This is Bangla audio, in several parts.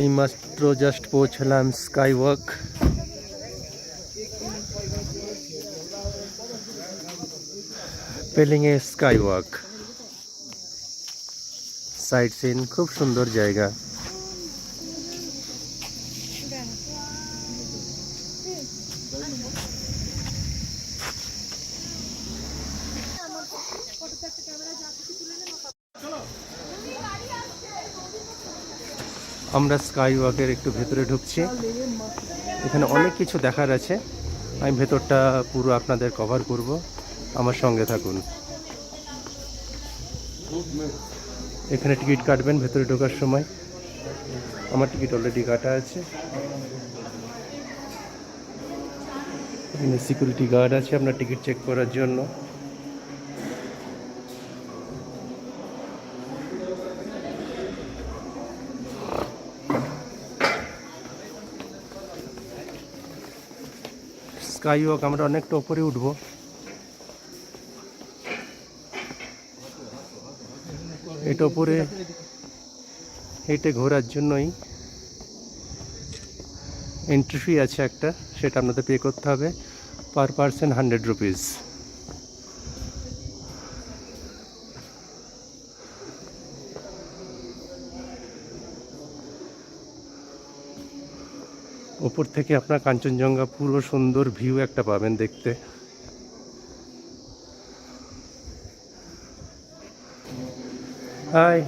এইমাত্র জাস্ট পৌঁছলাম স্কাই ওয়াক। পেলিংয়ে স্কাই ওয়াক সাইট সিন, খুব সুন্দর জায়গা। আমরা স্কাই ওয়াকের একটু ভেতরে ঢুকছি। এখানে অনেক কিছু দেখার আছে, আমি ভেতরটা পুরো আপনাদের কভার করব, আমার সঙ্গে থাকুন। এখানে টিকিট কাটবেন ভেতরে ঢোকার সময়। আমার টিকিট অলরেডি কাটা আছে। এখানে সিকিউরিটি গার্ড আছে আপনার টিকিট চেক করার জন্য। স্কাই ওয়াক আমরা অনেকটা উপরে উঠবো। এটা উপরে হেঁটে ঘোরার জন্যই এন্ট্রি ফি আছে একটা, সেটা আপনাদের পে করতে হবে, পার পারসন 100 রুপিস। ওপর থেকে আপনার কাঞ্চনজঙ্ঘা পুরো সুন্দর ভিউ একটা পাবেন দেখতে। হাই,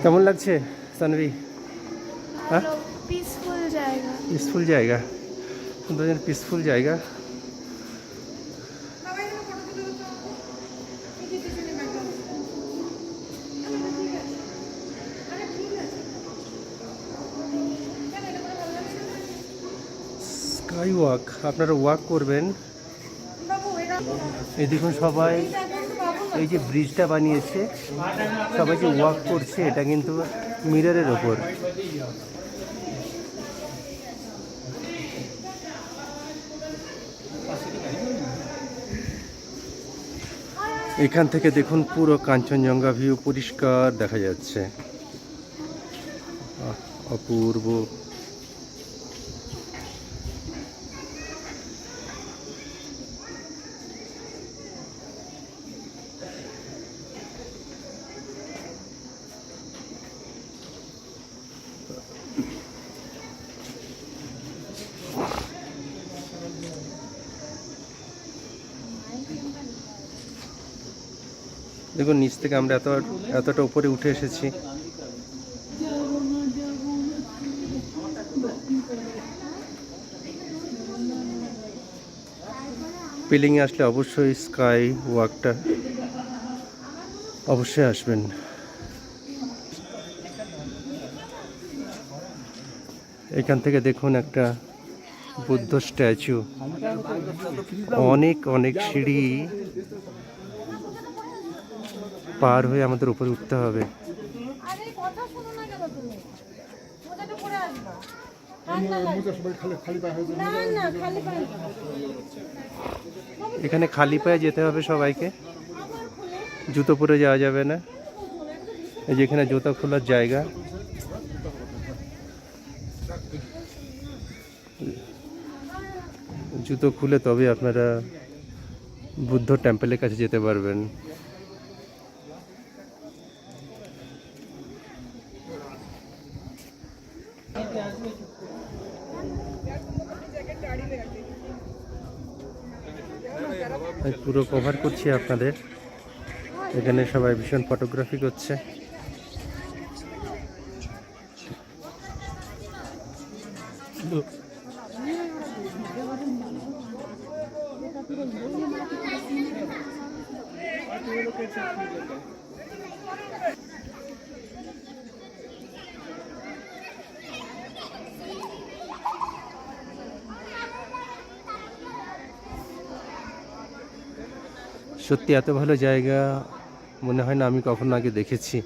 কেমন লাগছে সানভি? হ্যাঁ, পিসফুল জায়গা। পিসফুল জায়গা, সুন্দর পিসফুল জায়গা। স্কাই ওয়াক আপনারা ওয়াক করবেন। এই দেখুন সবাই, এই যে ব্রিজটা বানিয়েছে, সবাই যে ওয়াক করছে, এটা কিন্তু মিররের ওপর। এখান থেকে দেখুন পুরো কাঞ্চনজঙ্ঘা ভিউ পরিষ্কার দেখা যাচ্ছে, অপূর্ব। দেখুন নিচ থেকে আমরা এতটা উপরে উঠে এসেছি। পেলিংয়ে আসলে অবশ্যই স্কাই ওয়াকটা অবশ্যই আসবেন। এখান থেকে দেখুন একটা বুদ্ধ স্ট্যাচু, অনেক অনেক সিঁড়ি পার হয়ে আমাদের উপরে উঠতে হবে। এখানে খালি পায়ে যেতে হবে সবাইকে, জুতো পরে যাওয়া যাবে না। এই যে এখানে জুতো খোলার জায়গা। জুতো খুলে তবে আপনারা বুদ্ধ টেম্পলের কাছে যেতে পারবেন। আমি পুরো কভার করছি আপনাদের। এখানে সবাই ভীষণ ফটোগ্রাফি করছে। সত্যি এত ভালো জায়গা মনে হয় না আমি কখনো আগে দেখেছি।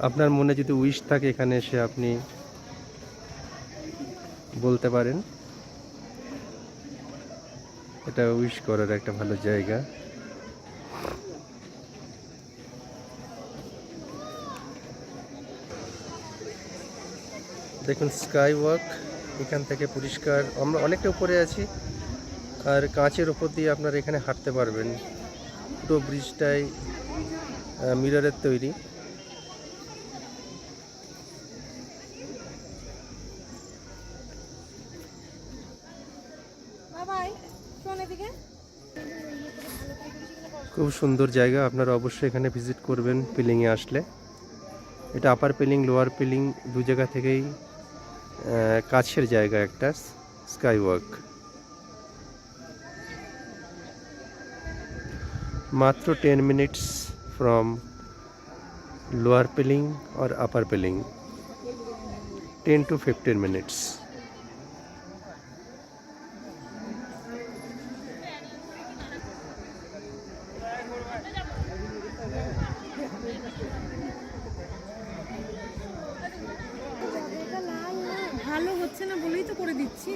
আপনার মনে যদি উইশ থাকে এখানে এসে আপনি বলতে পারেন। এটা উইশ করার একটা ভালো জায়গা। দেখুন স্কাই ওয়াক, এখান থেকে পরিষ্কার, আমরা অনেকটা উপরে আছি আর কাঁচের ওপর দিয়ে আপনারা এখানে হাঁটতে পারবেন। পুরো ব্রিজটাই মিররের তৈরি। খুব সুন্দর জায়গা, আপনারা অবশ্যই এখানে ভিজিট করবেন পিলিংয়ে আসলে। এটা আপার পিলিং লোয়ার পিলিং দু জায়গা থেকেই কাছের জায়গা একটা স্কাই ওয়াক। মাত্র 10 minutes from lower peeling or upper peeling, 10 to 15 minutes. ভালো হচ্ছে না বলেই তো করে দিচ্ছি।